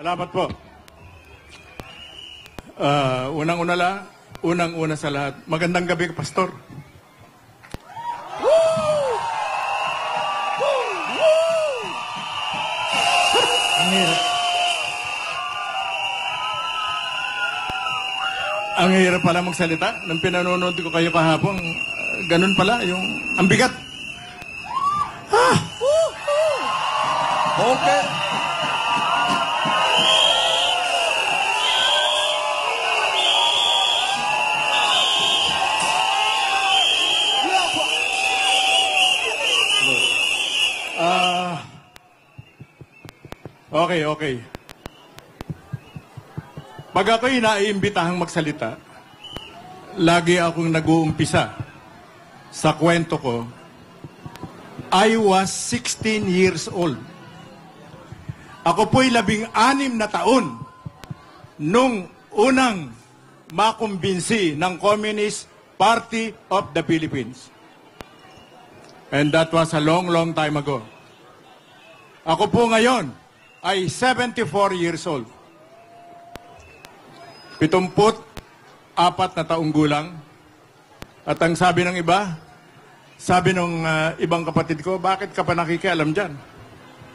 Salamat po. Unang-una sa lahat, magandang gabi, Pastor. Ang hirap pala magsalita. Nang pinanonood ko kayo kahapon, ganun pala, ang bigat. Okay. Okay. Pag ako'y naiimbitahang magsalita, lagi akong nag-uumpisa sa kwento ko. I was 16 years old. Ako po'y 16 na taon nung unang makumbinsi ng Communist Party of the Philippines. And that was a long, long time ago. Ako po ngayon ay 74 years old. 74 na taong gulang. At ang sabi ng iba, sabi ng ibang kapatid ko, bakit ka pa nakikialam dyan?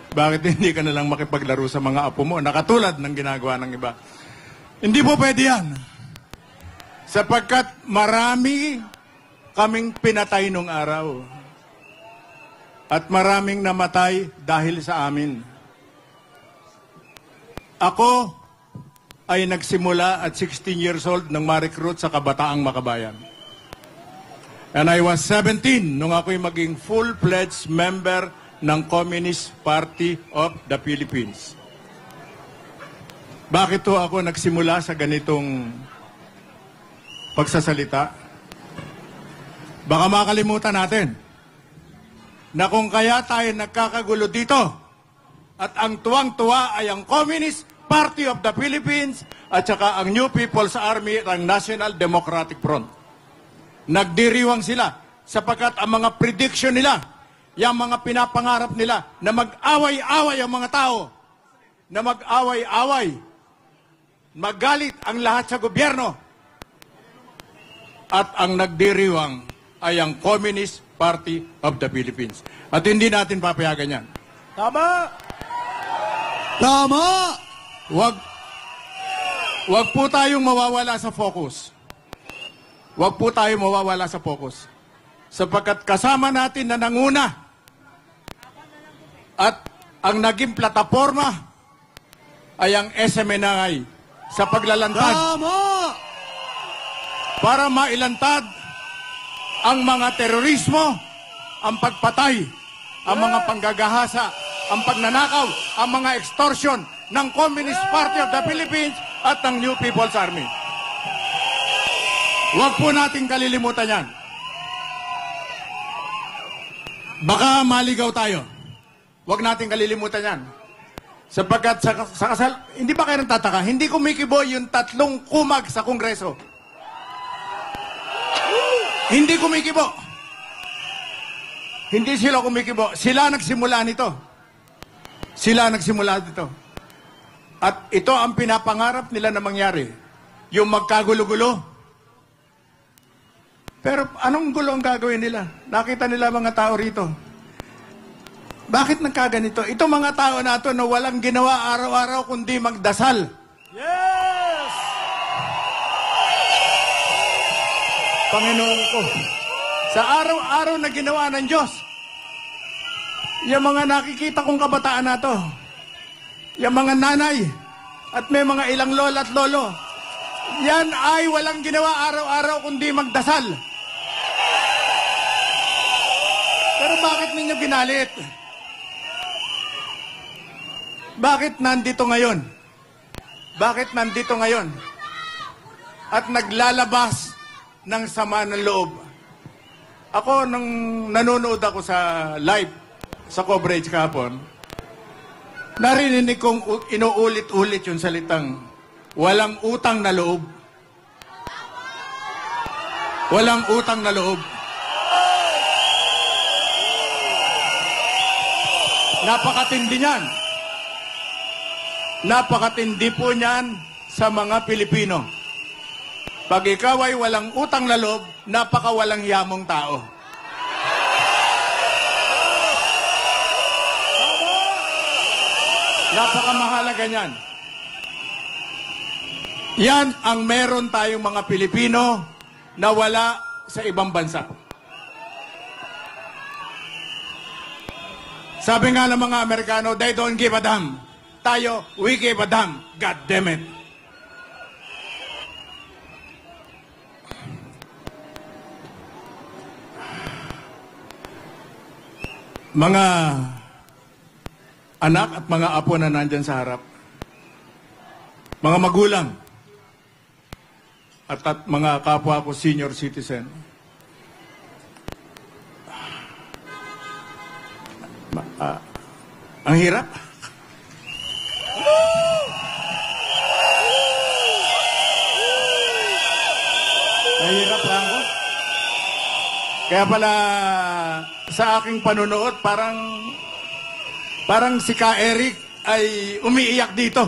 Bakit hindi ka nalang makipaglaro sa mga apo mo? Nakatulad ng ginagawa ng iba. Hindi po pwede yan. Sapagkat marami kaming pinatay nung araw. At maraming namatay dahil sa amin. Ako ay nagsimula at 16 years old nang ma-recruit sa Kabataang Makabayan. And I was 17 nung ako'y maging full-fledged member ng Communist Party of the Philippines. Bakit to ako nagsimula sa ganitong pagsasalita? Baka makalimutan natin na kung kaya tayo nagkakagulo dito at ang tuwang-tuwa ay ang Communist Party of the Philippines at saka ang New People's Army at ang National Democratic Front. Nagdiriwang sila sapagkat ang mga prediction nila, yung mga pinapangarap nila na mag-away-away ang mga tao, na mag-away-away, magalit ang lahat sa gobyerno, at ang nagdiriwang ay ang Communist Party of the Philippines. At hindi natin papayagan yan. Tama! Wag po tayong mawawala sa focus. Wag po tayong mawawala sa focus. Sapagkat kasama natin na nanguna at ang naging plataforma ay ang SMNI sa paglalantad. Para mailantad ang mga terorismo, ang pagpatay, ang mga panggagahasa, ang pagnanakaw, ang mga extortion ng Communist Party of the Philippines at ng New People's Army. Huwag po nating kalilimutan yan. Baka maligaw tayo. Huwag nating kalilimutan yan. Sapagkat sa kasal, hindi ba kayo nagtataka? Hindi kumikibo yung 3 kumag sa Kongreso. Hindi kumikibo. Hindi sila kumikibo. Sila nagsimula nito. Sila nagsimula dito. At ito ang pinapangarap nila na mangyari. Yung magkagulo-gulo. Pero anong gulo ang gagawin nila? Nakita nila mga tao rito. Bakit nagkaganito? Ito mga tao na ito na walang ginawa araw-araw kundi magdasal. Yes! Panginoon ko, sa araw-araw na ginawa ng Diyos, yung mga nakikita kong kabataan na to, yung mga nanay, at may mga ilang lola at lolo, yan ay walang ginawa araw-araw kundi magdasal. Pero bakit ninyo ginalit? Bakit nandito ngayon? Bakit nandito ngayon? At naglalabas ng sama ng loob. Ako, nung nanonood ako sa live, sa coverage kahapon, narinig kong inuulit-ulit yung salitang, walang utang na loob. Walang utang na loob. Napakatindi niyan. napakatindi po niyan sa mga Pilipino. Pag ikaw ay walang utang na loob, napakawalang yamong tao. Napakamahalaga niyan. Yan ang meron tayong mga Pilipino na wala sa ibang bansa. Sabi nga ng mga Amerikano, they don't give a damn. Tayo, we give a damn. God damn it. Mga anak at mga apo na nandyan sa harap, mga magulang, at mga kapwa ko senior citizen, ang hirap. Nahirap lang ako. Kaya pala sa aking panunood, parang si Ka Eric ay umiiyak dito.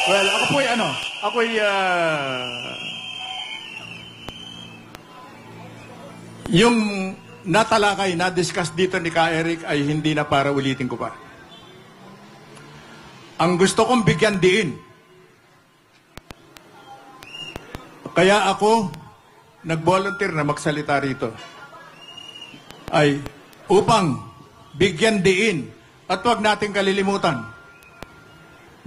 Well, yung natalakay, na-discuss dito ni Ka Eric ay hindi na para ulitin ko pa. Ang gusto kong bigyan diin. Kaya ako nag-volunteer na magsalita rito ay upang bigyan diin at huwag nating kalilimutan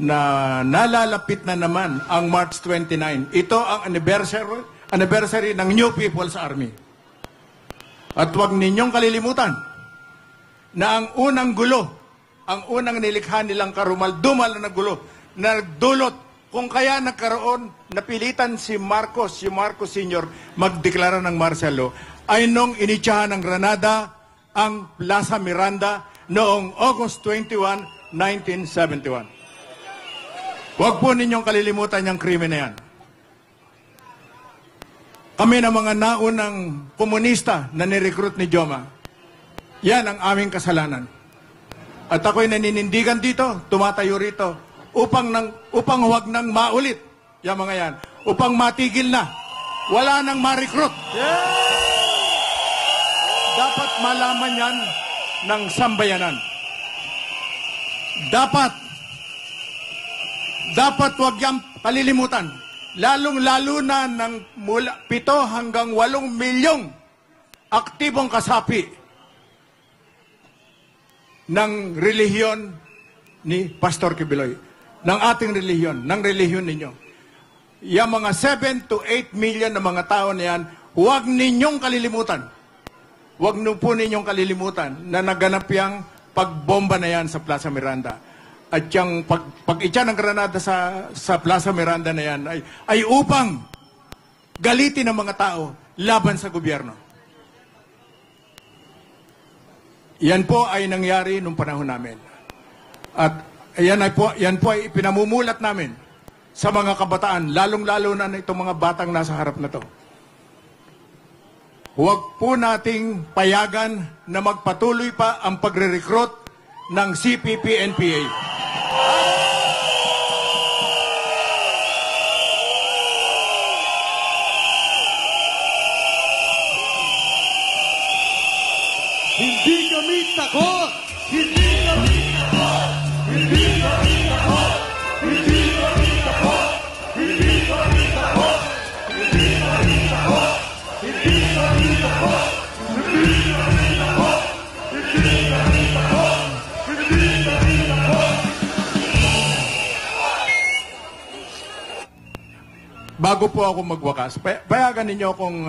na nalalapit na naman ang March 29. Ito ang anniversary ng New People's Army. At huwag ninyong kalilimutan na ang unang gulo, ang unang nilikha nilang karumal-dumal na gulo, na nagdulot kung kaya nagkaroon, napilitan si Marcos Sr. magdeklara ng martial law, ay nung initsahan ng Granada ang Plaza Miranda noong August 21, 1971. Huwag po ninyong kalilimutan yung krimen na yan. Kami na mga naunang komunista na nirecruit ni Joma, yan ang aming kasalanan. At ako'y naninindigan dito, tumatayo rito, upang huwag nang maulit yung mga yan. Upang matigil na. Wala nang ma-recruit. Dapat malaman yan ng sambayanan. Dapat huwag yan kalilimutan. Lalong-lalo na ng mula 7 hanggang 8 milyong aktibong kasapi ng relihiyon ni Pastor Kibuloy. Ng ating relihiyon, ng relihiyon ninyo. Yung mga 7 to 8 million na mga tao na yan, huwag ninyong kalilimutan. Huwag po ninyong kalilimutan na naganap yung pagbomba na yan sa Plaza Miranda. At yung pag-itya ng Granada sa Plaza Miranda na yan ay upang galitin ng mga tao laban sa gobyerno. Yan po ay nangyari nung panahon namin. At yan po ay pinamumulat namin sa mga kabataan, lalong-lalo na itong mga batang nasa harap na to. Huwag po nating payagan na magpatuloy pa ang pagre-recruit ng CPP-NPA. Hindi kami takot! Hindi kami takot! Hindi kami takot! Hindi kami takot! Hindi kami takot! Hindi kami takot! Hindi kami takot! Hindi kami takot! Hindi kami takot! Hindi kami takot! Bago po ako magwakas, payagan ninyo akong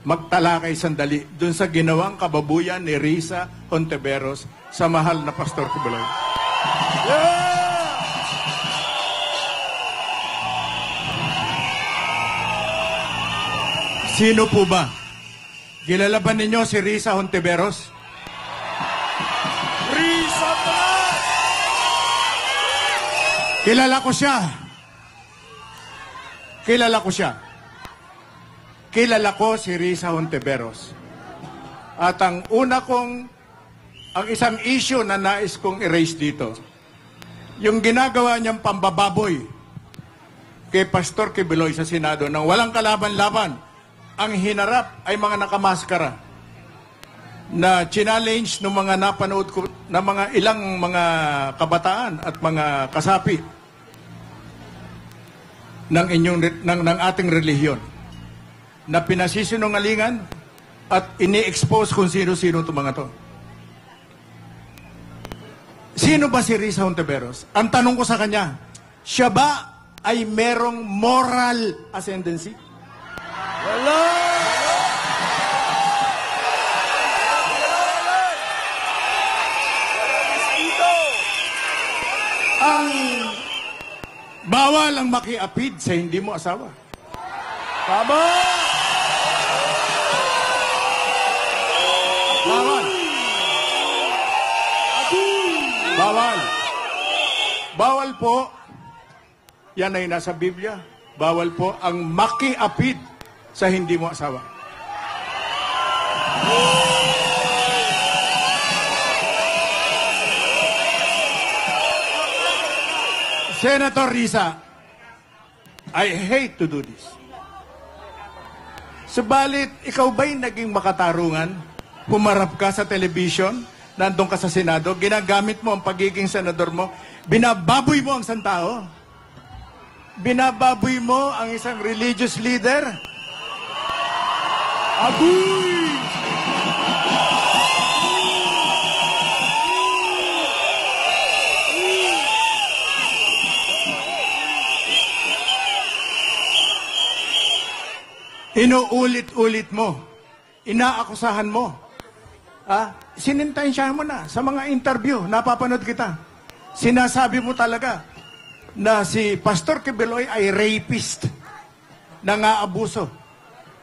magtalakay sandali dun sa ginawang kababuyan ni Risa Hontiveros sa mahal na Pastor Kibuloy. Sino po ba? Kilala ba ninyo si Risa Hontiveros? Risa Talas! Kilala ko siya. Kilala ko si Risa Hontiveros. At ang isang issue na nais kong erase dito, yung ginagawa niyang pambababoy kay Pastor Quiboloy sa Senado nang walang kalaban-laban, ang hinarap ay mga nakamaskara na challenge ng mga napanood ko na mga ilang mga kabataan at mga kasapi ng ating relihiyon na pinasisinungalingan at ini-expose kung sino-sino itong mga to. Sino ba si Risa Hontiveros? Ang tanong ko sa kanya, siya ba ay merong moral ascendancy? Wala! Ang bawal ang makiapid sa hindi mo asawa. Tama! Bawal. Bawal. Bawal po, yan ay nasa Biblia, bawal po ang makiapid sa hindi mo asawa. Senator Risa, I hate to do this. Subalit, ikaw ba'y naging makatarungan? Pumarap ka sa television, nandun ka sa Senado, ginagamit mo ang pagiging senador mo, binababoy mo ang isang tao, binababoy mo ang isang religious leader. Agoy! Inuulit-ulit mo. Inaakusahan mo. Sinintensya mo na sa mga interview. Napapanood kita. Sinasabi mo talaga na si Pastor Quiboloy ay rapist, nangaabuso,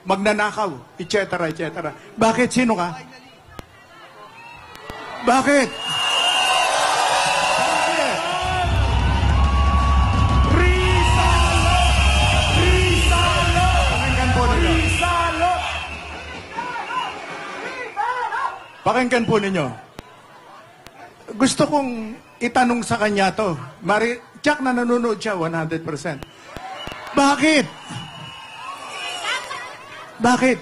magnanakaw, etc. etc. Bakit? Sino ka? Bakit? Pakinggan po ninyo. Gusto kong itanong sa kanya to. Tiyak na nanonood siya 100%. Bakit? Bakit?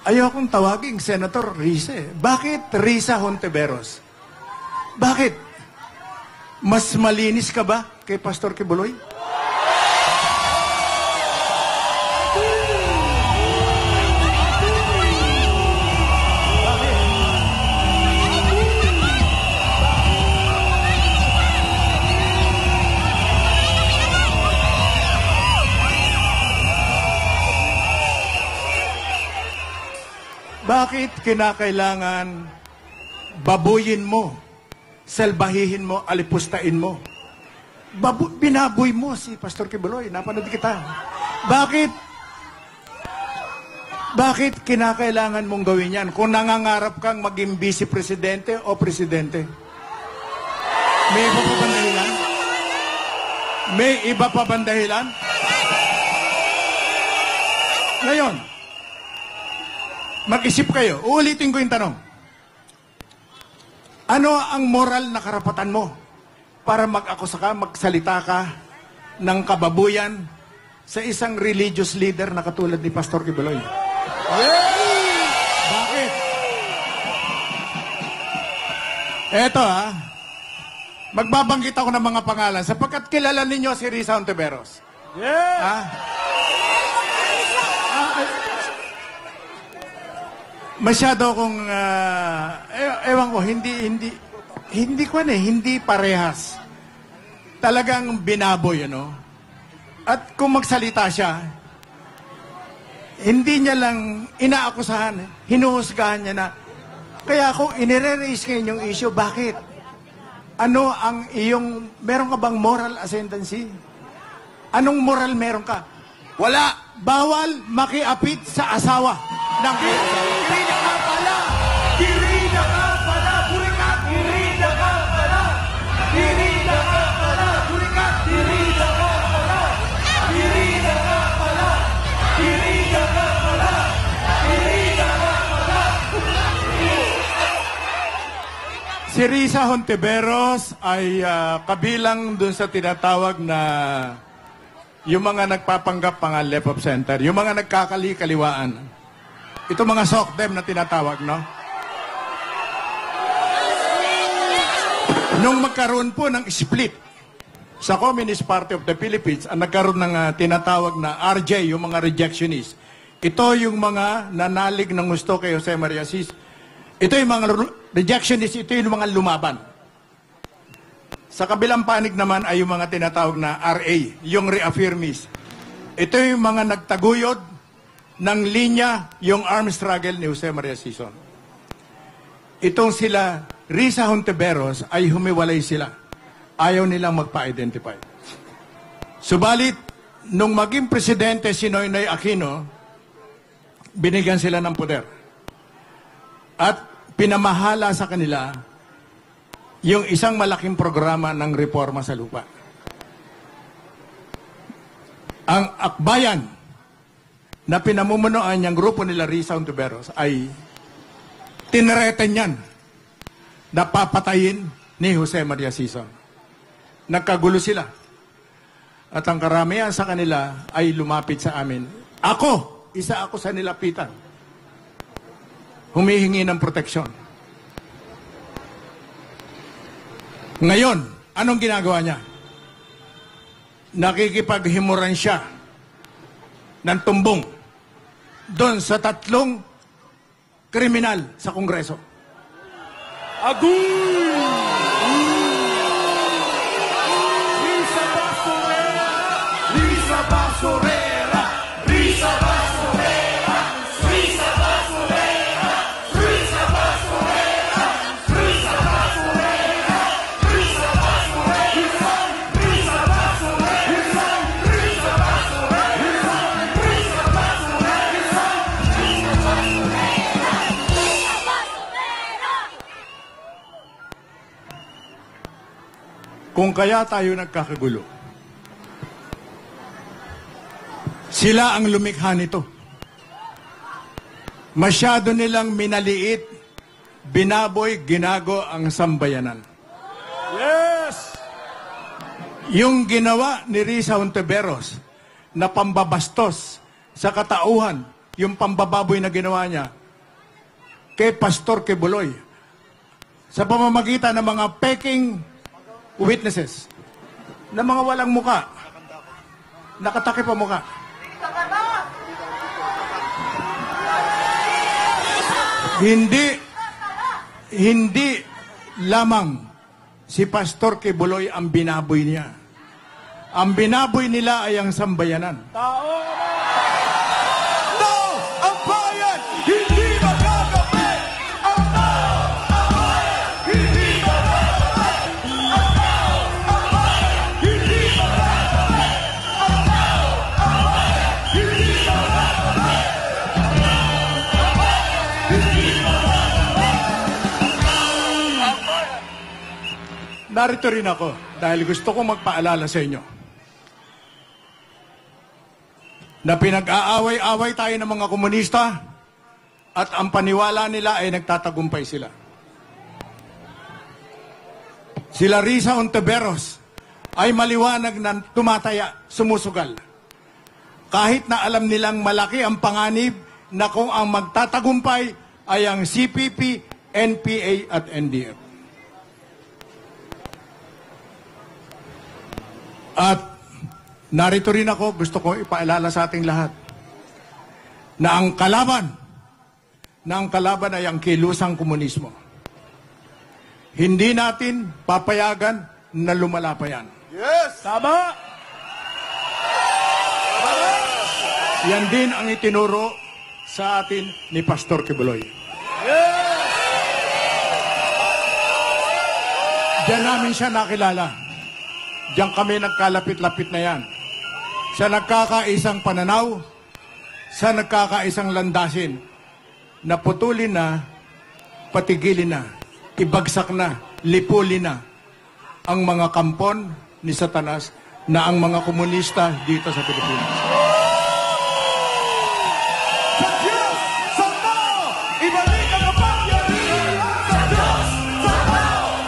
Ayokong tawaging Senator Risa. Bakit Risa Hontiveros? Bakit? Mas malinis ka ba kay Pastor Quiboloy? Bakit kinakailangan babuyin mo, salbahihin mo, alipustain mo? Binaboy mo si Pastor Quiboloy. Napanood kita. Bakit kinakailangan mong gawin yan kung nangangarap kang maging vice-presidente o presidente? May iba pa bang dahilan? May iba pa bang dahilan? Ngayon, mag-isip kayo. Uulitin ko yung tanong. Ano ang moral na karapatan mo para mag-akusa ka, magsalita ka ng kababuyan sa isang religious leader na katulad ni Pastor Quiboloy? Bakit? Eto magbabanggit ako ng mga pangalan sapagkat kilala ninyo si Risa Hontiveros. Masyado akong, ewan ko, hindi parehas. Talagang binaboy, At kung magsalita siya, hindi niya lang inaakusahan, hinuhusgahan niya na. Kaya ako, inire-raise ngayon yung issue, bakit? Ano ang meron ka bang moral ascendancy? Anong moral meron ka? Wala. Bawal makiapit sa asawa. Kirina ka pala! Kirina ka pala! Burikat! Kirina ka pala! Kirina ka pala! Burikat! Kirina ka pala! Kirina ka pala! Kirina ka pala! Kirina ka pala! Si Risa Hontiveros ay kabilang dun sa tinatawag na yung mga nagpapanggap pang left of center, yung mga nagkakali-kaliwaan. Ito mga SOCDEM na tinatawag, no? Nung magkaroon po ng split sa Communist Party of the Philippines, ang nagkaroon ng tinatawag na RJ, yung mga rejectionists. Ito yung mga nanalig ng gusto kay Jose Maria Cis. Ito yung mga rejectionists, ito yung mga lumaban. Sa kabilang panig naman ay yung mga tinatawag na RA, yung reaffirmists. Ito yung mga nagtaguyod ng linya, yung armed struggle ni Jose Maria Sison. Itong sila, Risa Hontiveros, ay humiwalay sila. Ayaw nilang magpa-identify. Subalit, nung maging presidente si Noynoy Aquino, binigyan sila ng poder. At pinamahala sa kanila yung isang malaking programa ng reforma sa lupa. Ang akbayan na pinamumunuan niyang grupo nila Risa Hontiveros ay tinreten yan na papatayin ni Jose Maria Sison. Nagkagulo sila. At ang karamihan sa kanila ay lumapit sa amin. Isa ako sa nilapitan. Humihingi ng proteksyon. Ngayon, anong ginagawa niya? Nakikipaghimuran siya ng tumbong doon sa 3 kriminal sa Kongreso. Agoy! Risa Basurera! Risa Basurera! Risa Basurera! Risa Basurera! Risa Basurera! Risa Basurera! Risa Basurera! Risa Basurera! Risa Basurera! Risa Basurera! Kung kaya tayo nagkakagulo, sila ang lumikha nito. Masyado nilang minaliit, binaboy, ginago ang sambayanan. Yes! Yung ginawa ni Risa Hontiveros na pambabastos sa katauhan, yung pambababoy na ginawa niya kay Pastor Kibuloy, sa pamamagitan ng mga peking witnesses, na mga walang muka, nakatakip ang muka. Hindi lamang si Pastor Kibuloy ang binaboy niya. Ang binaboy nila ay ang sambayanan. Tao! No! Ang bayan! Hindi magagabi! Ang tao! Ang bayan! Hindi magagabi! Ang tao! Ang bayan! Hindi magagabi! Ang tao! Ang bayan! Hindi magagabi! Narito rin ako dahil gusto kong magpaalala sa inyo na pinag-aaway-away tayo ng mga komunista at ang paniwala nila ay nagtatagumpay sila. Sila Risa Hontiveros ay maliwanag na tumataya, sumusugal. Kahit na alam nilang malaki ang panganib na kung ang magtatagumpay ay ang CPP, NPA at NDF. At narito rin ako, gusto ko ipaalala sa ating lahat na ang kalaban ay ang kilusang komunismo. Hindi natin papayagan na lumala pa yan. Yes! Tama! Yan din ang itinuro sa atin ni Pastor Kibuloy. Yes! Diyan namin siya nakilala. Diyan kami nagkalapit-lapit na yan. Sa nagkakaisang pananaw, sa nagkakaisang landasin, na putulin na, patigilin na, ibagsak na, lipulin na ang mga kampon ni Satanas na ang mga komunista dito sa Pilipinas. Sa Diyos, sa tao, ibalik ang kapangyarihan sa Diyos, sa tao,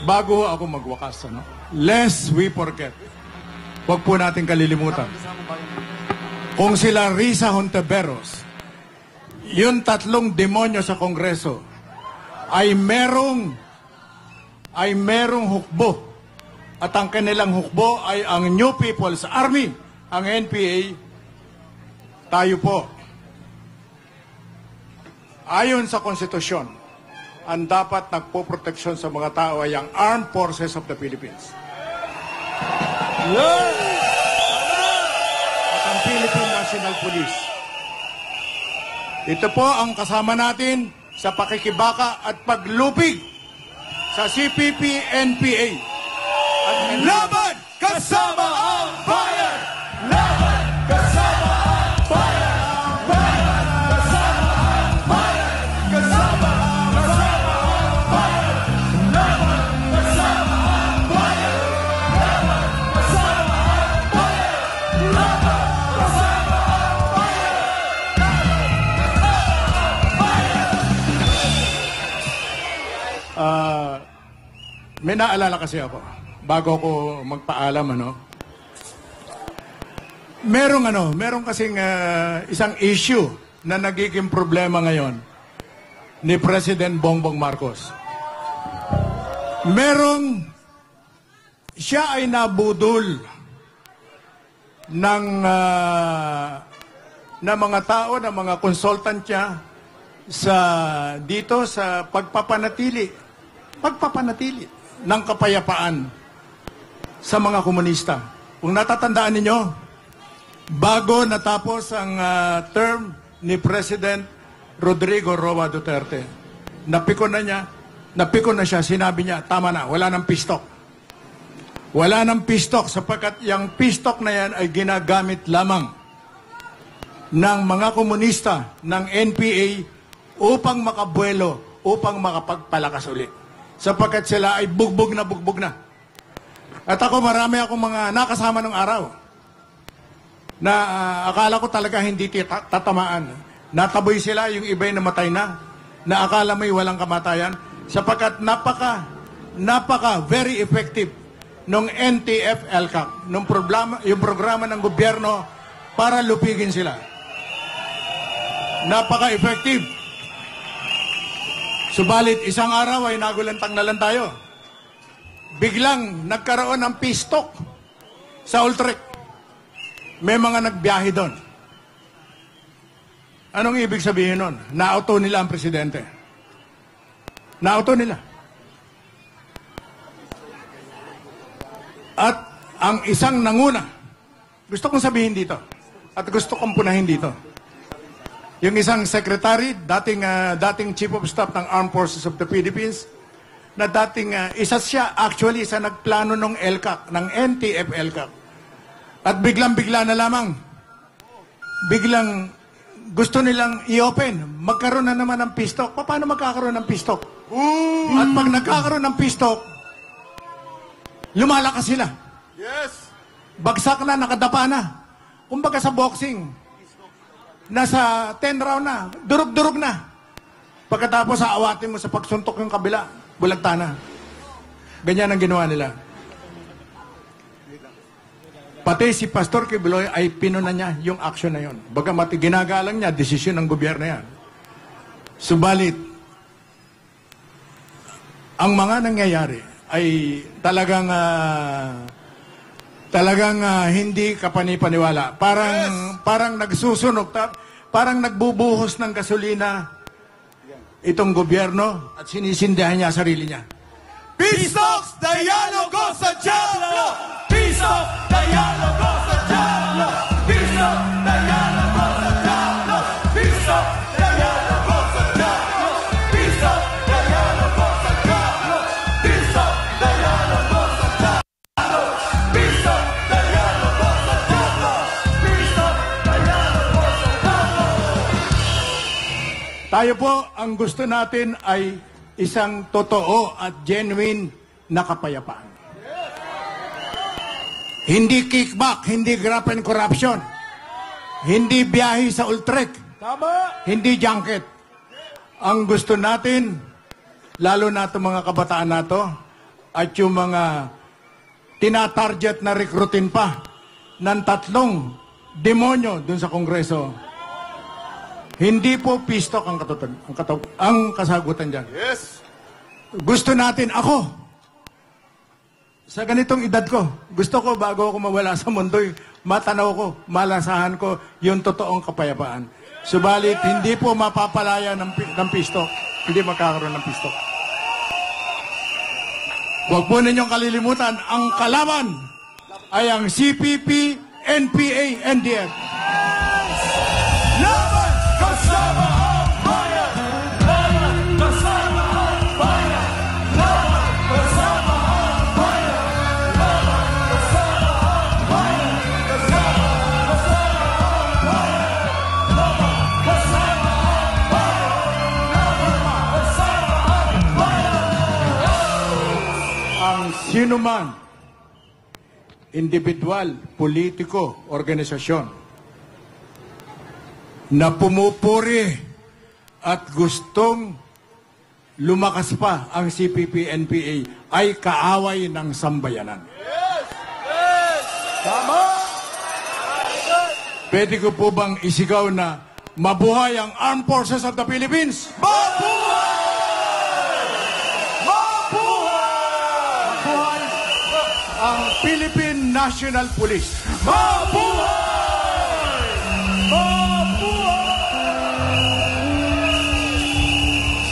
bago ako magwakas, lest we forget, huwag po natin kalilimutan, kung sila Risa Hontiveros, yung tatlong demonyo sa Kongreso, ay merong hukbo, at ang kanilang hukbo ay ang New People's Army, ang NPA, tayo po, ayon sa konstitusyon, ang dapat nagpoproteksyon sa mga tao ay ang Armed Forces of the Philippines. At ang Philippine National Police. Ito po ang kasama natin sa pakikibaka at paglupig sa CPP-NPA. Laban kasama ang bayan! Laban kasama ang bayan! Laban kasama ang bayan! Kasama ang bayan! Laban kasama ang bayan! Laban kasama ang bayan! Laban kasama ang bayan! May naalala kasi ako, bago ako magpaalam, Merong kasing isang issue na nagiging problema ngayon ni President Bongbong Marcos. Siya ay nabudol ng mga tao, ng mga consultant niya dito sa pagpapanatili ng kapayapaan sa mga komunista. Kung natatandaan ninyo, bago natapos ang term ni President Rodrigo Roa Duterte, napikon na siya, sinabi niya, tama na, wala nang pistok. Wala nang pistok sapagkat yung pistok na yan ay ginagamit lamang ng mga komunista ng NPA upang makabuelo, upang makapagpalakas ulit. Sapagkat sila ay bugbog na. At ako, marami akong mga nakasama ng araw na akala ko talaga hindi tatamaan. Nataboy sila, yung iba'y namatay na akala may walang kamatayan. Sapagkat napaka very effective nung NTF-ELCAC, yung programa ng gobyerno para lupigin sila. Napaka-effective. Subalit, isang araw ay nagulantang na lang tayo. Biglang nagkaroon ng pistok sa Ultrek. May mga nagbiyahe doon. Anong ibig sabihin nun? Naauto nila ang presidente. Naauto nila. At ang isang nanguna, gusto kong sabihin dito, at gusto kong punahin dito, yung isang secretary, dating chief of staff ng Armed Forces of the Philippines, na dating, isa siya actually sa nagplano ng ELCAC, ng NTF-ELCAC. At biglang-bigla na lamang, biglang gusto nilang i-open, magkaroon na naman ng pistok. Paano magkakaroon ng pistok? At pag nagkakaroon ng pistok, lumalakas sila. Yes! Bagsak na, nakadapa na. Kumbaga sa boxing, nasa 10 round na, durog-durog na. Pagkatapos aawatin mo sa pagsuntok yung kabila, bulagta na. Ganyan ang ginawa nila. Pati si Pastor Kibuloy ay pinuna niya yung action na yun. Bagamat ginagalang niya, desisyon ng gobyerno yan. Subalit, ang mga nangyayari ay talagang hindi kapanipaniwala. Parang nagsusunog, parang nagbubuhos ng gasolina itong gobyerno at sinisindihan niya sarili niya. Pistok, dialogo sa Diablo! Pistok, dialogo sa Diablo! Pistok, dialogo sa Diablo! Pistok, dialogo sa Diablo! Pistok, dialogo sa Diablo! Pistok, dialogo sa Diablo! Pistok, dialogo sa Diablo! Pistok, dialogo sa Diablo! Tayo po, ang gusto natin ay isang totoo at genuine na kapayapaan. Hindi kickback, hindi graft and corruption, hindi biyahe sa Ultrek, hindi junket. Ang gusto natin, lalo na itong mga kabataan nato, at yung mga tinatarget na rekrutin pa ng 3 demonyo dun sa Kongreso. Hindi po pistok ang kasagutan dyan. Yes. Gusto natin, ako, sa ganitong edad ko, gusto ko bago ako mawala sa mundo'y matanaw ko, malasahan ko yung totoong kapayapaan. Subalit, hindi po mapapalaya ng pistok. Hindi magkakaroon ng pistok. Huwag po ninyong kalilimutan, ang kalaban ay ang CPP, NPA, NDF. Laban kasama ang bayan! Laban kasama ang bayan! Laban kasama ang bayan! Laban kasama ang bayan! Kasama ang bayan! Laban kasama ang bayan! Laban kasama ang bayan! Ang sinuman, individual, politiko, organisasyon na pumupuri at gustong lumakas pa ang CPP-NPA ay kaaway ng sambayanan. Tama! Pwede ko po bang isigaw na mabuhay ang Armed Forces of the Philippines? Mabuhay! Mabuhay! Mabuhay ang Philippine National Police. Mabuhay!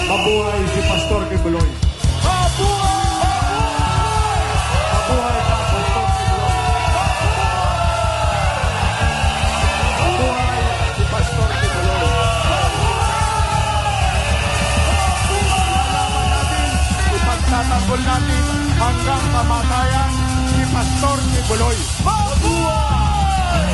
Mabuhay si Pastor Kibuloy. Mabuhay ka, Pastor Kibuloy. Mabuhay si Pastor Kibuloy. Lalaban natin, ipagtatanggol natin hanggang kamatayan si Pastor Kibuloy. Mabuhay!